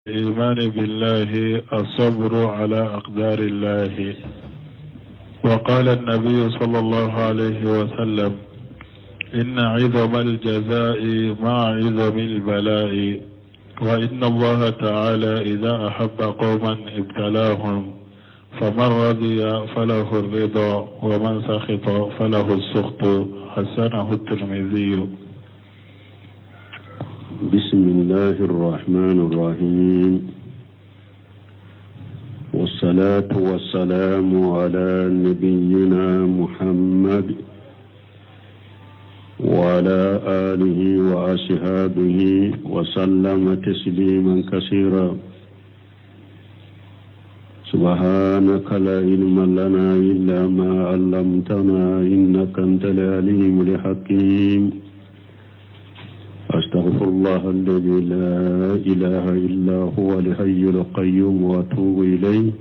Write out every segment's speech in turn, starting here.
الإيمان بالله الصبر على أقدار الله. وقال النبي صلى الله عليه وسلم: إن عظم الجزاء مع عظم البلاء، وإن الله تعالى إذا أحب قوما ابتلاهم، فمن رضي فله الرضا ومن سخط فله السخط. حسنه الترمذي. بسم الله الرحمن الرحيم، والصلاة والسلام على نبينا محمد وعلى آله وأصحابه وسلم تسليما كثيرا. سبحانك لا علم لنا إلا ما علمتنا إنك أنت العليم الحكيم. أستغفر الله الذي لا إله إلا هو الحي القيوم وأتوب إليه.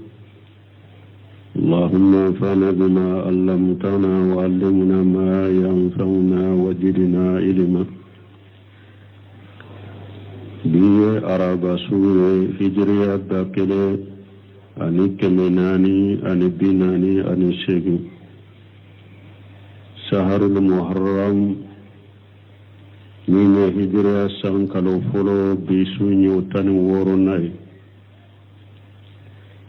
اللهم انفعنا بما علمتنا وعلمنا ما ينفعنا وزدنا علما. بي أرابا سورة هجرية باكلة أني كمناني أني بناني أني شيخي شهر المحرم من هجرة سانكالو فلو بيسونيو تاني ووروناي.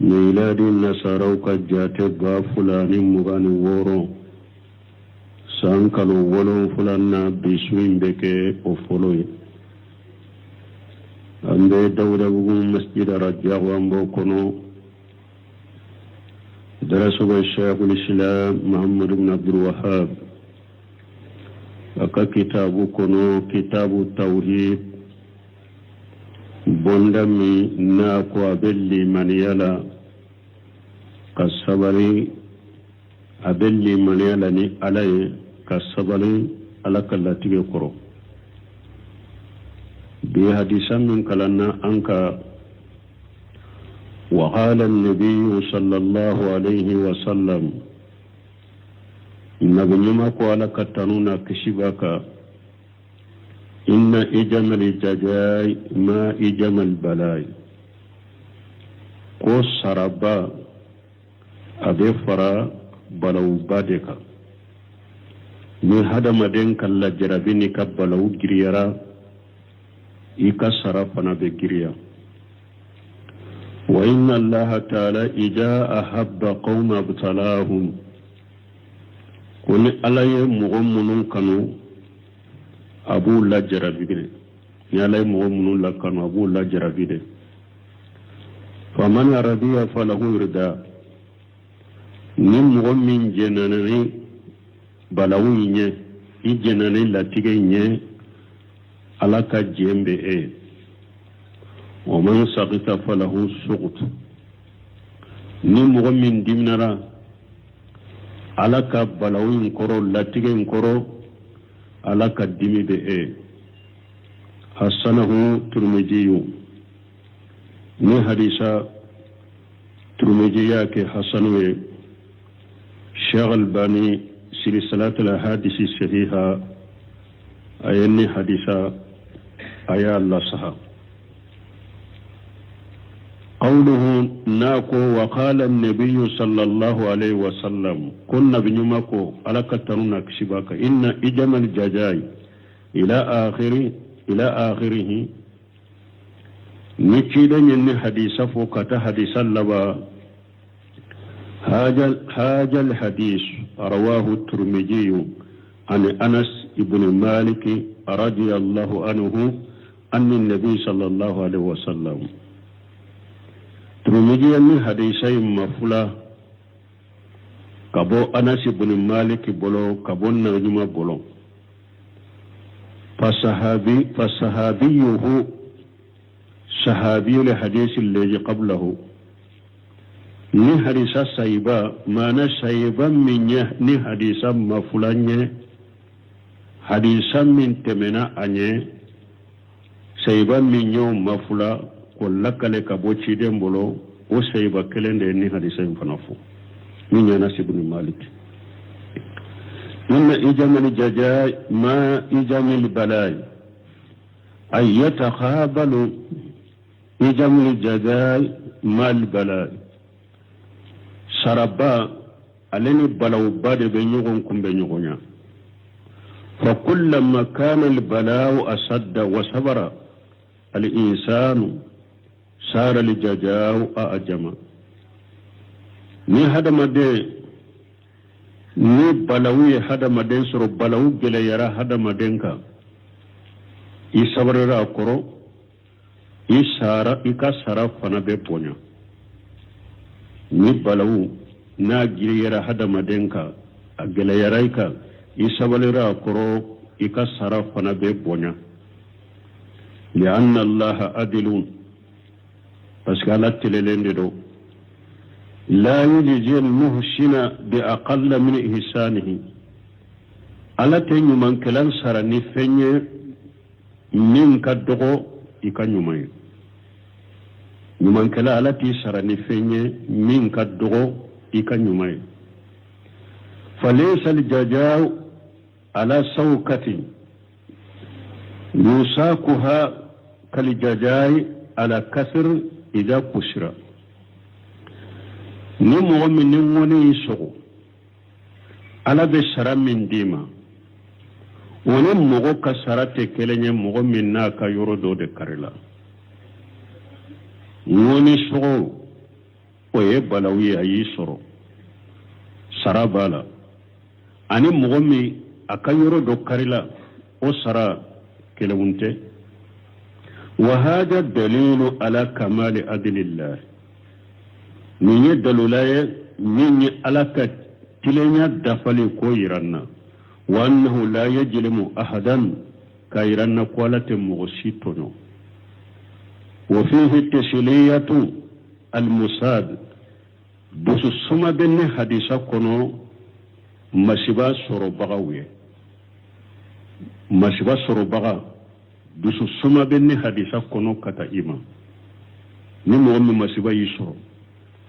ميلادي النصارى كجاتب فلاني مغاني وورو سانكالو ولو فلانا بيسوين بكي وفلوي. أمبي دولة مسجد رجاء وامبو كنو درسوا الشيخ الإسلام محمد بن عبد الوهاب aka kitabu kono kitabu tawhid bondami na ko abelli maniyala kasabari abelli maniyala ni alaye kasabari alakallatige koro bi hadisan min kalanna anka wa qala an-nabiy sallallahu alayhi wa sallam نبنما قوالا كتنونا كشباكا إن إجمل الججاي ما إجمل البلاي قوس سرابا أبفرا بلو بادكا من هذا مدين كلا جرابيني كبلو جريرا إيكا سرابنا بجريا. وإن الله تعالى إذا أحب قوم ابتلاهم koni alaye mogo munun kanu abu la jarabide ni alaye mogo munun la kanu abu la jarabide. faman radiya falahu rida ni mogo min jenanani balawu nye i jenanani latige nye alaka jembe e. wa man saqita falahu suqut ni mogo min dimnara alaka balawin koro latigen koro alaka dimi be e. hasanahu turmijiyu ni hadisa turmijiya ke hasanwe. Sheikh Albani silsilat al-ahadith sahiha ayni hadisa aya Allah saha. قوله ناكو وقال النبي صلى الله عليه وسلم كنا بنيمكو على كترنا كشباك إن إجم الججاي إلى آخره نكيدا ين حديثا فوقتا حديثا لبا. هذا الحديث رواه الترمذي عن أنس بن مالك رضي الله عنه أن النبي صلى الله عليه وسلم. ترمذي من حديثي مفلا كابو أنس بن مالك بولو كابو نجم بولو فصحابيه صحابي الحديث الذي قبله ni hadisa saiba mana saiba minya ni hadisa mafulanye hadisa min temena anye saiba minyo mafula lakale kabo chiden bolo o saiba kelende ni hadisa infanafu minya nasibun malik. inna ijamil jajai ma ijamil balai ay yatakhabalu إجمل الجزاء ما البلاء سربا ألني بلو بعد بنيغن كم بنيغنيا فكلما كان البلاء أشد وصبر الإنسان صار الجزاء أعجم ni hadamade ni balawi hadamaden soro balawu gele yara hadamaden ka i sabarira koro i ka sara fana be bonya ni balawu na giri yara hadamaden ka a gele yara ka i sabarira koro i ka sara fana be bonya lianna allaha adilun parce que ala telelende do لا يجزي المحسن بأقل من إحسانه ألا تنيو من كلام سرني فني من كدغو إكا نيومي من كلام ألا تي سرني فني من كدغو إكا نيومي فليس الجزاء على سوكة يساكها كالجزاء على كسر إذا كسر ni mɔgɔ min ni ŋɔni y'i sɔgɔ ala bɛ sara min d'i ma o ni mɔgɔ ka sara tɛ kelen ye mɔgɔ min n'a ka yɔrɔ dɔ de kari la ŋɔni sɔgɔ o ye balawu ye a y'i sɔrɔ sara b'a la ani mɔgɔ min a ka yɔrɔ dɔ kari la o sara kelenw tɛ wa hada dalilu ala kamali adilillah ni ye dalula ye min ye ala ka tilenya dafali ko yiranna wa annahu la yajlimu ahadan ka yiranna ko ala tɛ mɔgɔ si tɔɲɔ wa fihi tasliyatu almusad dusu suma bɛ ne hadisa kɔnɔ masiba sɔrɔbagaw ye masiba sɔrɔbaga dusu suma bɛ ne hadisa kɔnɔ ka taa i ma ni mɔgɔ min masiba y'i sɔrɔ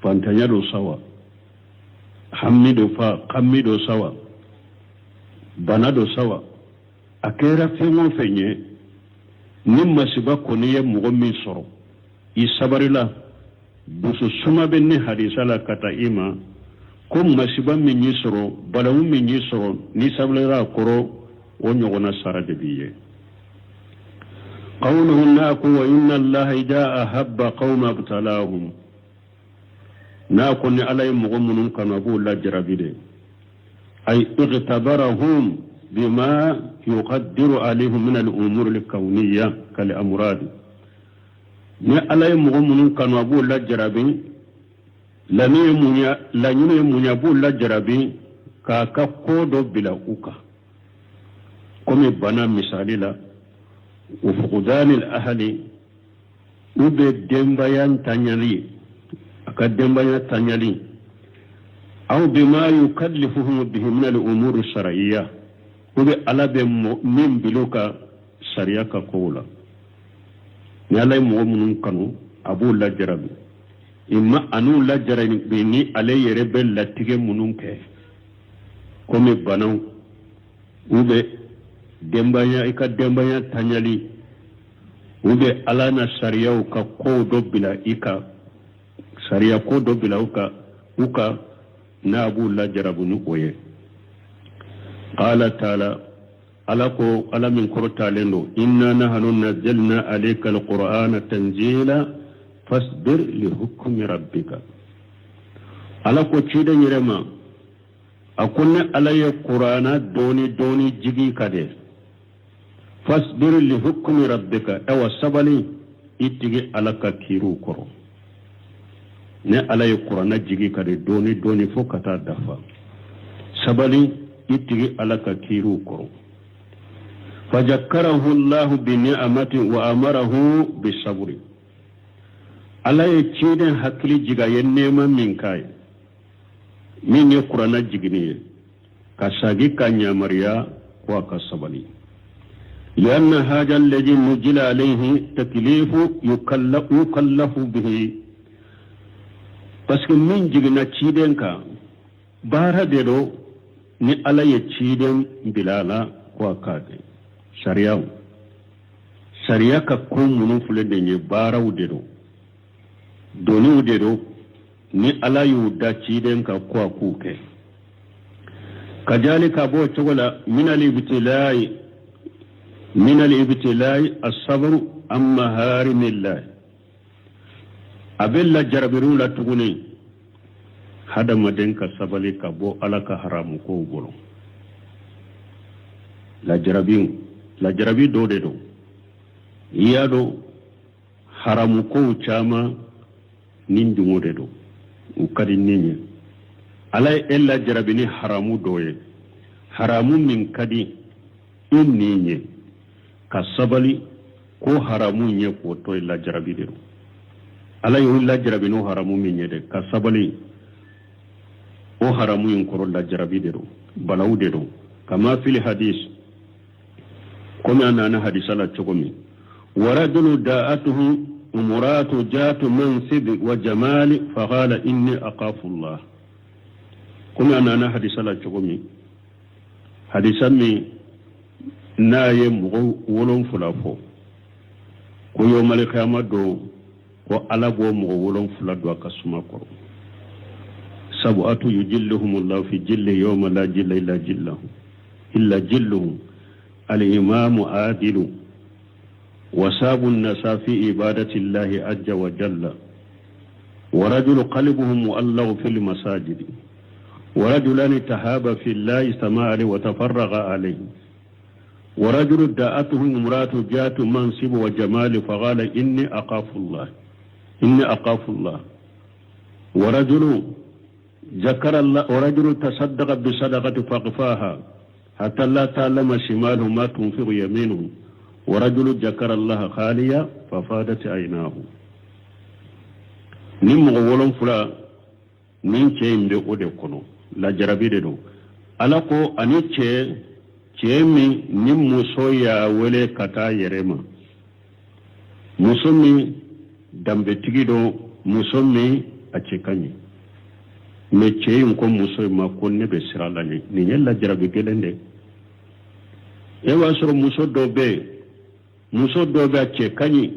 fantanya do sawa hammi do sawa bana do sawa a kɛra fɛn o fɛn ye ni masiba kɔni ye mɔgɔ min sɔrɔ i sabarila dusu suma bɛ ne hadisa la ka taa i ma ko masiba min y'i sɔrɔ balawu min y'i sɔrɔ ni sabarila a kɔrɔ o ɲɔgɔnna sara de b'i ye قوله ناكو وإن الله إذا أحب قوم ابتلاهم ناكو علي مغمن كانوا أبو الله جرابيده أي اغتبرهم بما يقدر عليهم من الأمور الكونية كالأمراض ni ala ye mɔgɔ minnu kanu a b'o lajarabi la ɲini ye muɲa a b'o lajarabi k'a ka ko dɔ bila u kan komi bana misali la o fuqudani ahali u bɛ denbaya taɲali a ka denbaya taɲali aw bima yukallifuhum bihi min al-umur shar'iyya u bɛ ala bɛ min bilo ka sariya ka kow la ni ala ye mɔgɔ minnu kanu a b'o lajarabi imma an'u lajarabi ni ale yɛrɛ bɛ latigɛ minnu kɛ komi banaw u bɛ denbaya i ka denbaya taɲali u bɛ ala na sariyaw ka kow dɔ bila i ka sariya ko dɔ bila u ka n'a b'u lajarabi ni o ye qala ta'ala ala ko ala min kɔrɔtalen don inna nahnu nazzalna alayka alqur'ana tanzila fasbir li hukmi rabbika ala ko ciden yɛrɛ ma a ko ne ala ye qur'ana dɔɔni jigi ka de fasbir li hukmi rabbika awa sabali i tigi ala ka kiiruw kɔrɔ ne ala ye qur'ana jigi ka de dɔɔni fo ka taa dafa sabali i tigi ala ka kiiruw kɔrɔ فذكره الله بنعمته وأمره بالصبر على يتشيدن حكلي جيغا ينما منكاي من يقرأنا جيغني كساقي كانيا مريا وكسبني لأن هذا الذي نزل عليه تكليف يكلف به بس من جيغنا تشيدن كا بارا ديرو ni ala ye ciden bilala ko kade sariya ka ko minnu filɛ de ye baaraw de don doni de do ni ala yu da ciden ka ko kuke kajalika bo chogola min al-ibtilai as-sabr amma harimillah abella jarabiru la tuguni hada maden ka sabali ka bo alaka haramu ko golo la jarabi do de do iyado haramu ko chama nin dungo de do ukadi ninye alay ella jarabini haramu doye haramu min kadi ninye ka sabali ko haramu nye ko to illa jarabi de do alay illa jarabino haramu min nye de ka sabali o haramu yin koro la jarabi de do balawu de do kama fil hadis kome anana hadisala chogomi ورجل داءته امرات جات منصب وجمال فقال إني أخاف الله كما أنا حديث الله تقومي حديث مي نايم ولون فلافو كو يوم القيامة دو كو ألابو ولون فلادو كسما كرو سبعة يجلهم الله في جل يوم لا جل إلا جلهم الإمام عادل وساب الناس في عبادة الله عز وجل ورجل قلبه مؤلغ في المساجد ورجلان تهاب في الله استمع عليه وتفرغ عليه ورجل داءته امرأة جات منصب وجمال فقال إني أخاف الله ورجل ذكر الله ورجل تصدق بصدقة فاقفاها حتى لا تعلم شماله ما تنفق يمينه ورجل ذكر الله خاليا ففادت عيناه نم غولون فلا من تشيم دي اودي كونو لا جرابي دو الاكو اني تشيمي نم مسويا ولي كتا يرما مسومي dambe tigido musomi achekani me cheyim ko musoy ma ko ne be sirala ni nyella jarabe gelende e wasoro muso dobe achekani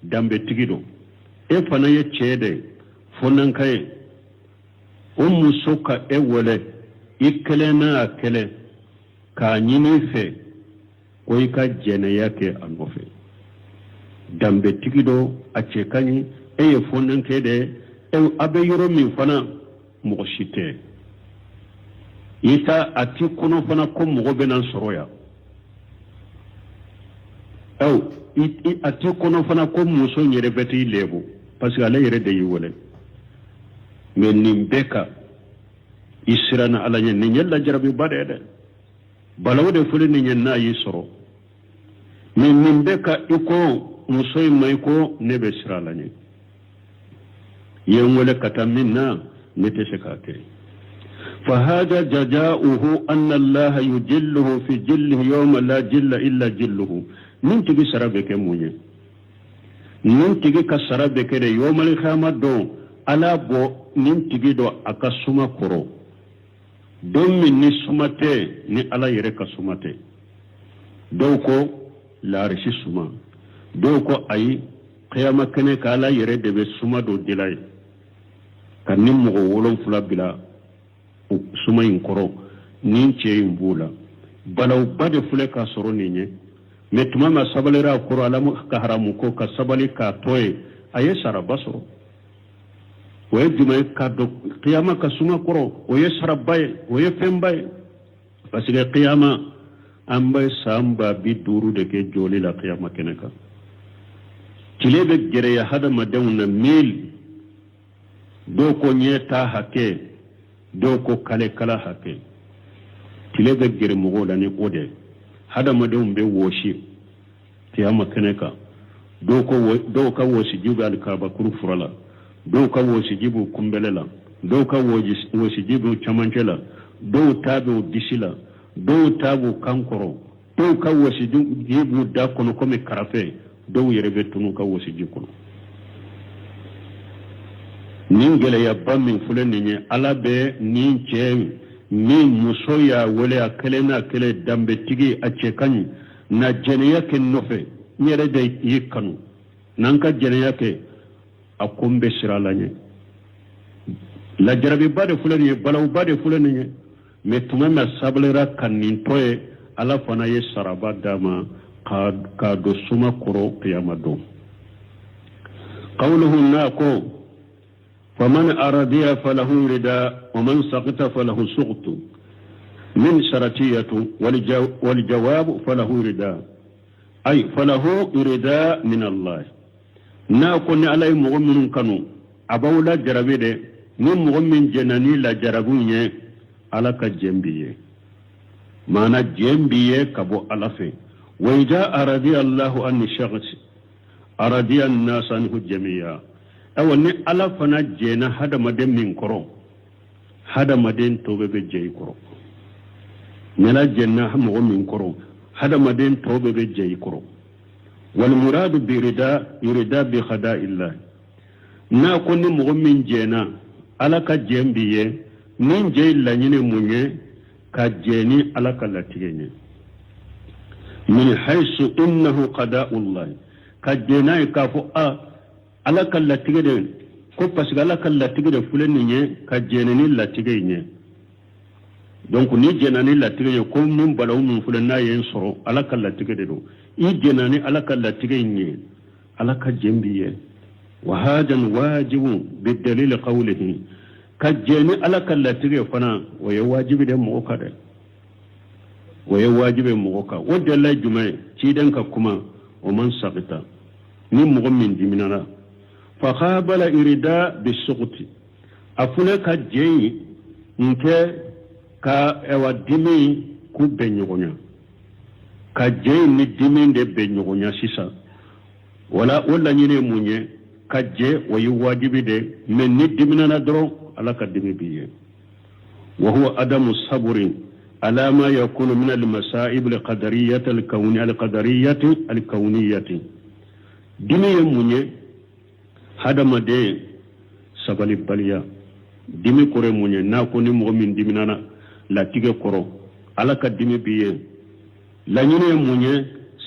dambe tigido e fana ye chede fonan kai o muso ka e wole ikele na akele ka nyini fe ko ika jene yake angofe dambe tigido achekani e fonan kede e abe yoro min fana moshite ita ati kono fana ko mogo benan soroya ati kono fana ko muso nyere beti lebo parce que ala yere de yiwole men nimbeka isirana ala nyen ni nyella jarabi badede balawde fule ni nyen na yi soro men nimbeka iko muso mai ko nebe sirala nyen yengole katamina نتشكاكي فهذا جزاؤه أن الله يجله في جله يوم لا جل إلا جله ننتقي سرابك موني ننتقي كسرابك يوم القيامة دو ألا بو ننتقي دو أكسوما كرو دوم من سمته ني ألا يرك سمته دوكو لا رشي سما دوكو أي قيامة كنك ألا يرد بسما دو دلاي kan nin mogo wolon fula bila suma in koro nin ce in bula balaw bade fule ka soro ninye me tuma ma sabalera koro alamu ka haramu ko ka sabali ka toye aye sara basoro oye jume ka do qiyama ka suma koro oye sara baye oye fembaye parce que qiyama ambay samba bi duru de ke joli la qiyama keneka tilebe gere ya hada madawna mil doko nyeta hake doko kale kala hake tilebe gere mogo la ni ode hada madum be woshi tiyama keneka doko woshi jibu alkaba kuru furala doko woshi jibu kumbelela doko woshi jibu chamanchela do tabu disila do tabu kankoro doko woshi jibu dakono kome karafe do yerebe tunu ka woshi jibu ningele ya bamin fule ninye alabe ninche mi muso ya wele akele na akele dambe tigi achekani na jene yake nofe nyere de yikanu nanka jene yake akombe siralanye la jarabi bade fulani balaw bade fulani me tuma ma sablera kanintoye ala fana ye saraba dama ka do suma koro qiyamado qawluhu nako faman aradiya falahu rida wa man saqita falahu suqtu min sharatiyatu wal jawab falahu rida ay falahu rida min Allah na ko ni alay mu'minun kanu abawla jarabe de ni mu'min jenani la jarabunye ala ka jembiye mana jembiye kabo alafe wa idha aradiya Allah an shakhs aradiya an-nas anhu jami'a awani ala fana jena hada maden min koro hada maden tobe be jey koro nela jenna mu'min koro hada maden tobe be jey koro wal muradu bi rida bi khada'i Allah na kunni mu'min jena ala ka jembiye nin jey lanyine munye ka jeni ala ka latigenye min haythu innahu qada'u Allah ka jena ka fu ala ka latigede ko parce que ala ka latigede fulenye ka jeneni latigenye donc ni jenani latigenye ko min balaw min fulenna yen soro ala ka latigede do i jenani ala ka latigenye ala ka jembiye wa hadan wajibu bidalil qawlihi ka jeni ala ka latige fana waye wajibi de mo ka de waye wajibi mo ka o de la jumay ci den ka kuma o man sabita ni mo min diminana fa khabala irida bisuqti afuna ka jeyi nke ka ewa dimi ku benyogonya ka jeyi ni dimi de benyogonya sisa wala nyine munye ka je waye wajibi de men ni diminana doro على قدم بيه وهو عدم الصبر على ما يكون من المصائب القدرية الكونية دمي مني هذا ما ده سبالي باليا دمي كوري مني ناكوني مؤمن دمينا لا تيجي كورو على قدم بيه لا يني مني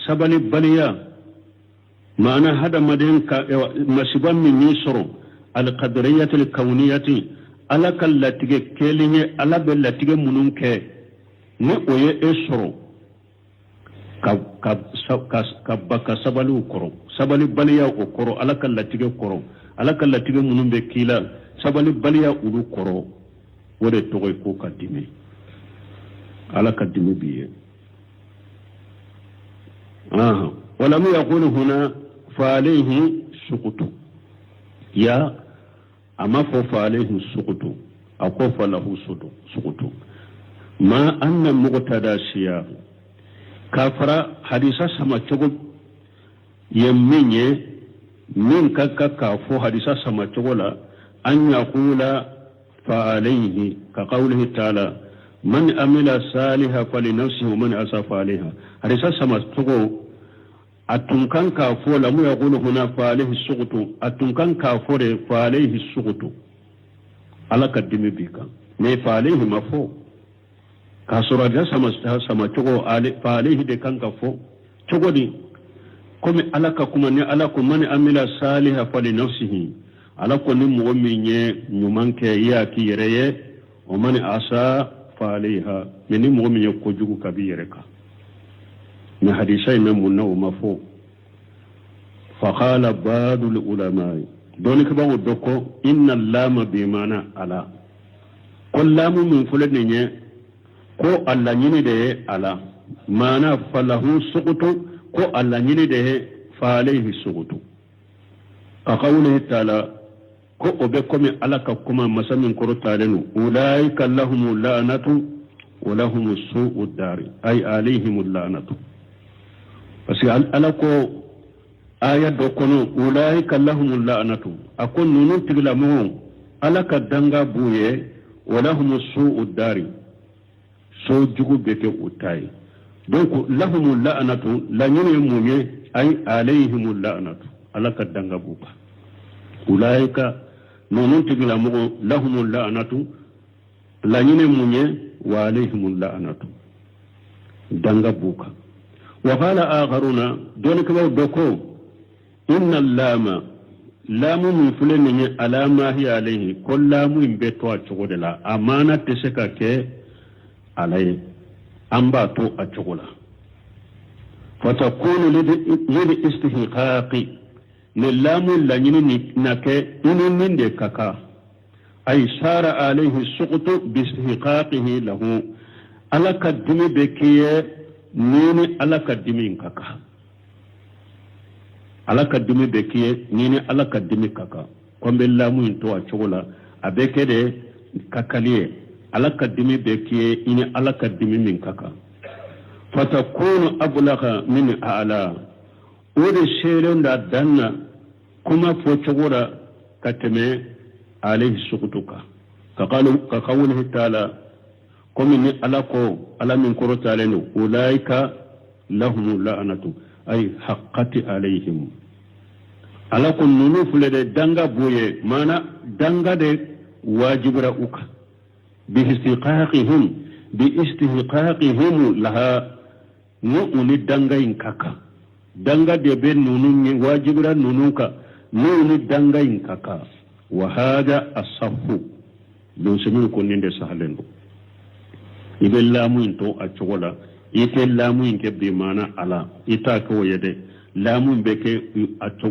سبالي باليا معنى هذا ما ده مسبب من يسرو القدرية الكونية ala ka latige kelinye ala be latige munun ke ne oye esoro ka baka sabali ukoro sabali baliya ukoro ala ka latige koro ala ka latige munun be kila sabali baliya ulu koro wode togoy ko kadime ala kadime biye wala mu yaqulu huna fa alayhi suqutu ya أما فعليه السقط أو فله سقط ما أن مقتدى السياق كافر حديثة سما تقول يمني من كافو حديثة سما تقول أن يقول فعليه كقوله تعالى من أمل صالحا فلنفسه ومن أساف عليها حديثة سما تقول atunkan kafo la mu yaqulu huna fa alayhi suqtu atunkan kafo re fa alayhi suqtu ala kadimi bika ne fa alayhi mafo kasura da sama togo fa alayhi de kan kafo togo di komi alaka kuma ne alaka man amila saliha fali nafsihi alaka ni mu'minye nyumanke ya ki yereye o man asa fa alayha ni mu'minye ko jugu kabireka من حديثين من مفهوم فقال بعض العلماء دونك باو دوكو ان اللام بمعنى على كل لام من فلنيه كو الله ني ده على معنى فله سقط كو الله ني ده فعليه سقط فقوله تعالى كو بكم على كما مسمن كرتالن اولئك لهم اللعنه ولهم سوء الدار اي عليهم اللعنه parce que ala ko aya do kono ulaika lahumul la'natu akon nunun tigla mo ala ka danga buye wala hum su'ud dari so jugu beke utai donc lahumul la'natu la nyene munye ay alayhimul la'natu ala ka danga buka ulaika nunun tigla mo lahumul la'natu la nyene munye wa alayhimul la'natu danga buka وقال آخرون دونك لو دوكو إن اللام lamu min fulen ni ala ma hi alayhi ko lamu in be to a cogo de la amana te se ka ke alay amba to a cogo la fatakunu lidi istihqaqi ne lamu la nyini na ke inu min de kaka ay sara alayhi suqtu bi istihqaqihi lahu ala kaddimi be kiye nini ala kaddimi kaka ala kaddimi be kiye nini ala kaddimi kaka kombe lamu into a chogola abeke de kakaliye ala kaddimi be kiye ini ala kaddimi min kaka fatakunu ablagha min a'la ode shere da danna kuma fo chogola kateme alayhi suqtuka ka qawlihi ta'ala komini ala ko ala min korota leno ulaika lahum la'natu ay haqqati alayhim ala kun nunu fulede danga boye mana danga de wajibra uka bi istihqaqihim laha nu'uni danga inkaka danga de be nunu ni wajibra nunuka nu'uni danga inkaka wa hada as-saffu don semi ko ninde sahalendo ibe lamu into a chogola ite lamu inke bi mana ala ita ko yede lamu beke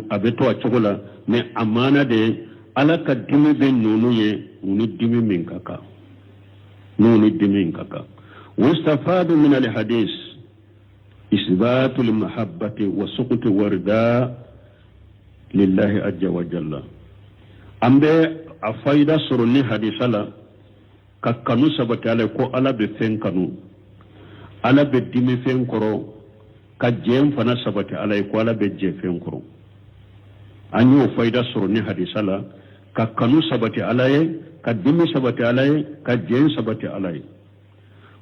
abeto a chogola me amana de ala ka dimi be nunu ye uni dimi min kaka nuni dimi min kaka wastafadu min al hadith isbatu al mahabbati wa suqut warda lillahi azza wa jalla ambe a faida suruni hadisala ka kanu sabati ala ko ala be fen kanu ala be dimi fen koro ka jem fana sabati ala ko ala be je fen koro anyo faida suruni hadisala ka kanu sabati ala ka dimi sabati ala ka jem sabati ala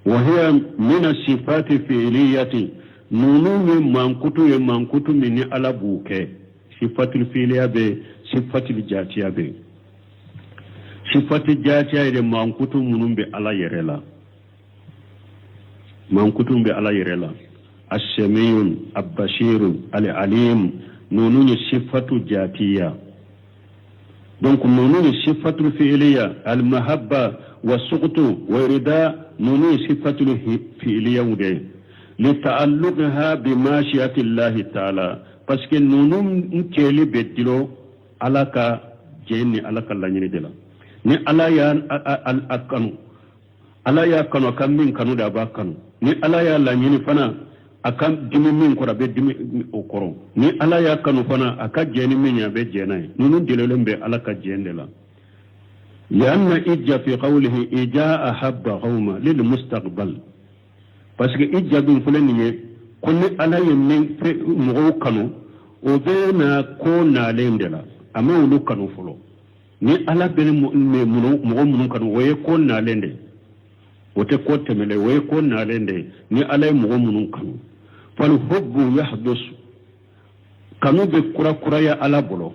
wa hiya min sifati fi'liyati nunu mankutu min ala buke sifatul fi'liya be sifatul jatiya be sifati jatiya ide mankutu munum be ala yerela mankutu be ala yerela as-samiyun ab-bashirun al-alim nunu ni sifatu jatiya donc nunu ni sifatu fi'liya al-mahabba was-suqtu wa rida nunu ni sifatu fi'liya ude li ta'alluqha bi mashiyati Allah ta'ala parce que nunu nkeli bedilo alaka jenni alaka lanyini dela ni ala ya al-akanu ala ya kanu kan min kanu da ba kanu ni ala ya lanyini fana akan dimi min ko rabe dimi okoro ni ala ya kanu fana aka jeni min ya be jenai nunu dilelen be ala ka jendela yanna ijja fi qawlihi ijaa habba qawma lil mustaqbal parce que ijja bin fulani ne kunni ala yemin fe mo kanu o be na ko na lendela amma ulu kanu fulo ni ala bene mo mun kanu waye ko na lende wote ko temele waye ko na lende ni ala mo mun kanu fal hubbu yahdus kanu be kura ya ala bolo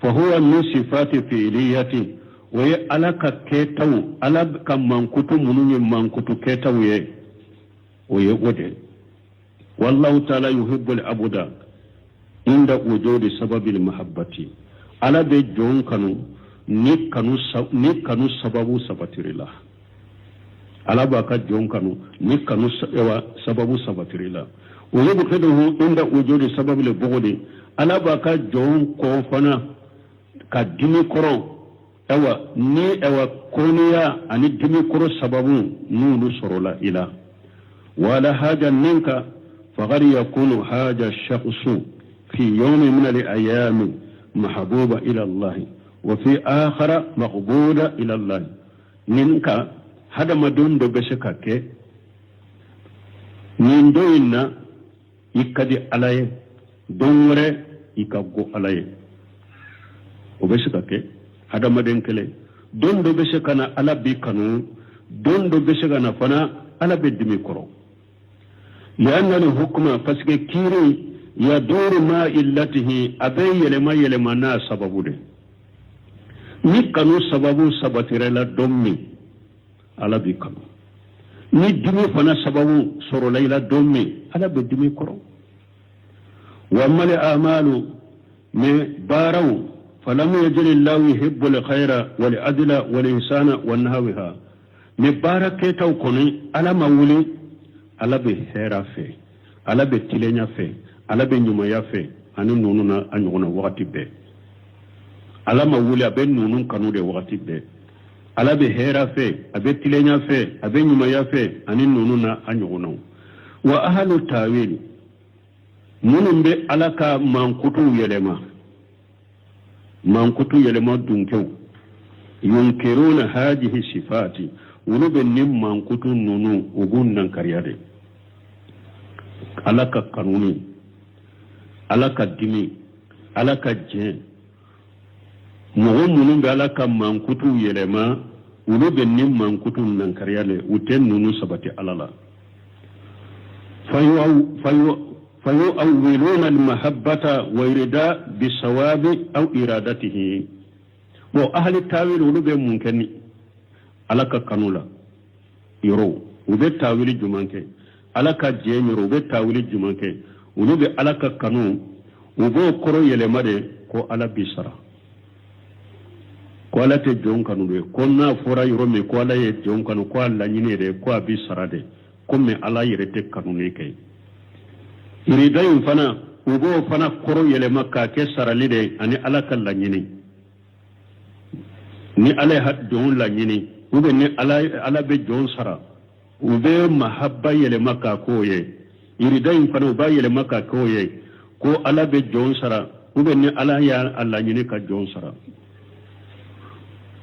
fa huwa min sifati fi'liyati waye ala ka ketaw ala ka mankutu munun mankutu ketaw ye waye wode wallahu ta'ala yuhibbu al-abda inda wujudi sababi al-mahabbati ala be jon kanu ni kanu sababu sabatirila ala ba ka jon kanu ni kanu sababu sabatirila wa yabqiduhu inda wujudi sababi al-bughdi ala ba ka jon ko fana ka dimi koro ewa koniya ani dimi koro sababu nulu sorola ila wala haja minka faqad yakunu haja shakhsu fi yawmin min al-ayam محبوبة إلى الله وفي آخر مقبولة إلى الله منك هذا ما دون دو بشكاك من دوينا يكدي علي دونغر يكاقو علي وبشكاك هذا ما دون كلي دون دو بشكانا على بيكانو دون دو بشكانا فنا على بدمي كرو لأن الحكم فسك كيري يدور ما إلته أبي يلما نا سببه ده ni kanu sababu sabatirela dommi ala bi kanu ni dimi fana sababu sorola ila dommi ala be dimi koro wa mal amalu me baraw فلم يجل الله يحب الخير والعدل والإحسان والنهوها مبارك توكوني على مولي على بهيرا في على بتلينيا في على بنيميا في أن نوننا أن يغنى وقت به على مولي أبن نونن كانوا دي وقت به على بهيرا في أبن تلينيا في أبن نيميا في أن نوننا أن يغنى وأهل التاويل منهم بي على كمانكتو يلما mankutu yelema dunkew yunkiruna hadihi sifati wulu be nim mankutu nunu ugun nan kariyade alaka kanuni alaka dimi alaka je mogo munun be alaka mankutu yelema wulu be nim mankutu nan kariyade uten nunu sabati alala فيؤولون المحبة ويردا بالصواب أو إرادته وأهل التاويل ولو ممكن على كانولا يرو وبي تاويل جمانك على كجين يرو وبي تاويل جمانك ولو على كانو وبو كرو يلمده كو على بيسرا ko ala te jon kanu de ko na fora yoro me ko ala ye jon kanu ko ala nyine de ko abi sarade ko me ala yere te kanu ne kay iridayin fana ugo fana koro yele makka ke sarali de ani ala kan la nyini ni ala had jon la nyini ube ni ala be jon sara ube mahabba yele makka ko ye iridayin fana uba yele makka ko ye ko ala be jon sara ube ni ala ya alla nyini ka jon sara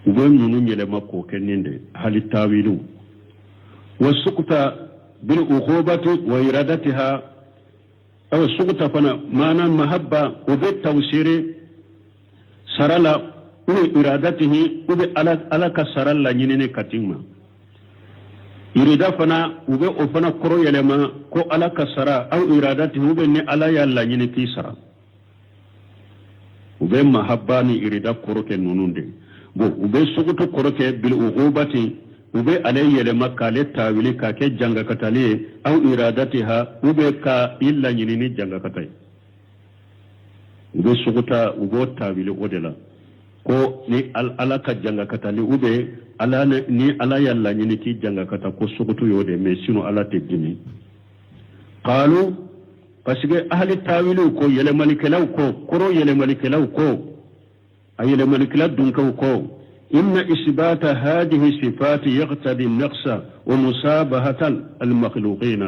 ube nunu yele makko keninde hali tawilu wasukuta bil ukhubati wa iradatiha aw sukuta fana mana mahabba ube tawsiri sarala ube iradatihi ube ala ka sarala nyinene katima irida fana ube o fana koro yelema ko ala ka sara aw iradatihi ube ne ala ya la nyine ki sara ube mahabba ni irida koro ke nununde bo ube sukutu koro ke bil ughubati ube alayhi yelema kale tawili ka ke janga katali aw iradatiha ube ka illa nyinini janga katai ube sukuta ube tawili odela ko ni ala ka janga katali ube ala ni ala yalla nyini ki janga kata ko sukutu yode me sino ala te dini qalu pasige ahli tawilu ko yele malikelaw ko koro yele malikelaw ko ayele malikela dunkaw ko إن إثبات هذه الصفات يقتضي النقص ومشابهة المخلوقين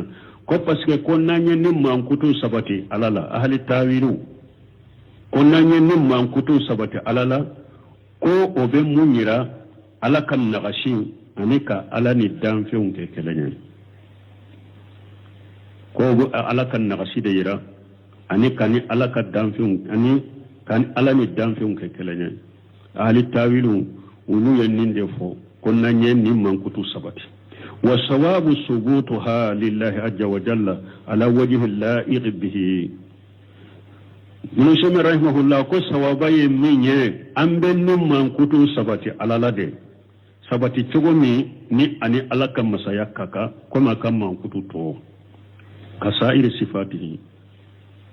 كوبس كنا ننم كتو سبتي على لا أهل التاويل كنا ننم كتو سبتي على لا كو أبن منيرا على كم نغشين أنيكا على ندام فيهم كيكلين كو على كم نغشي ديرا أنيكا على كدام فيهم أني كان على ندام فيهم كيكلين أهل التاويل ulu yenninde fo konna nyenni mankutu sabati wa sawabu subutuha lillahi azza wa jalla ala wajhi la'iq bihi Yunus rahimahullah ko sawabaye minye ambenni mankutu sabati alalade sabati chogomi ni ani alaka masaya kaka koma kama mankutu to kasairi sifatihi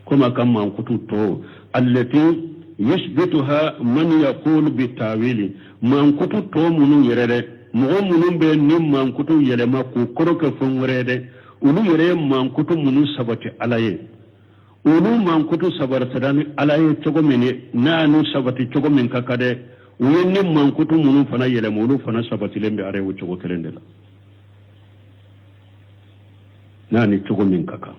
koma kama mankutu to allati يثبتها من يقول بالتاويل من كتو تو منو يرده مغو منو be nim man kutu yelema ku koroke fongrede ulu yere man kutu munun sabati alaye ulu man kutu sabartadani alaye togo mene nanu sabati togo men kakade nim man kutu munun fana yelema ulu fana sabati lembe are wu togo kelendela nani togo men kaka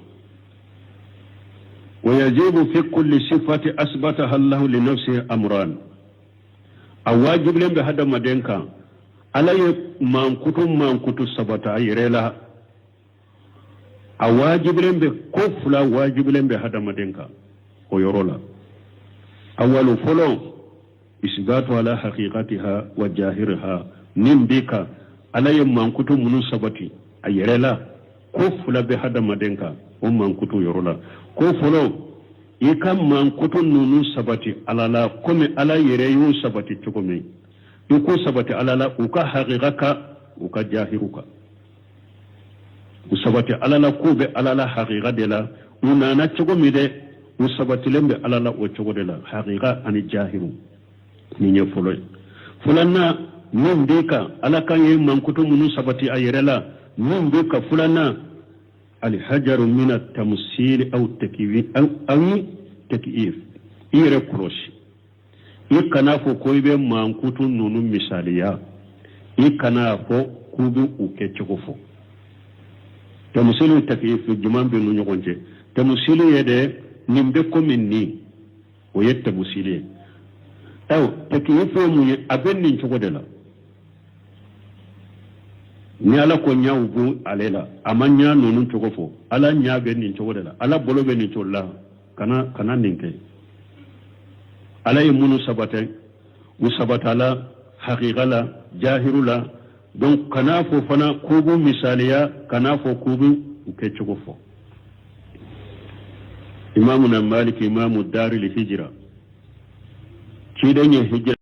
ويجب في كل صفة أثبتها الله لنفسه أمران أواجب لهم بهذا مدينك على من كتب سبتا يريلا أواجب لهم بكفلا واجب لهم بهذا مدينك ويرولا أول فلو إثبات على حقيقتها وجاهرها نمبك على من كتب من سبتي يريلا كفلا بهذا مدينك ومن كتب يرولا ko folo ikam man kutun nunu sabati alala kome ala yere yu sabati tukome yuko sabati alala uka haqiqaka uka jahiruka usabati alala kube alala haqiqa dela unana tukome de usabati lembe alala o tukodela haqiqa ani jahiru ni foloy fulanna min be ka ala kan yi mankutu munu sabati ayirela min be ka fulanna alhajaru min at-tamsil aw takwif aw takyif ire kuroshi ikana fo ko be mankutu nunu misaliya ikana fo kubu uke chokofo tamsilu takyif juman be nu nyogonje tamsilu yede nimbe ko minni o yetta musile taw takyif mu aben nin chogodela ni ala ko nyaawu bu alela amanya nonu chokofo ala nyaabe nin chogodela ala bolo be nin cholla kana ninke ala yimunu sabata usabatala haqiqala jahirula donc kana fo fana kubu misaliya kana fo kubu ke chokofo imamuna malik imamu daril hijra ci dañe hijra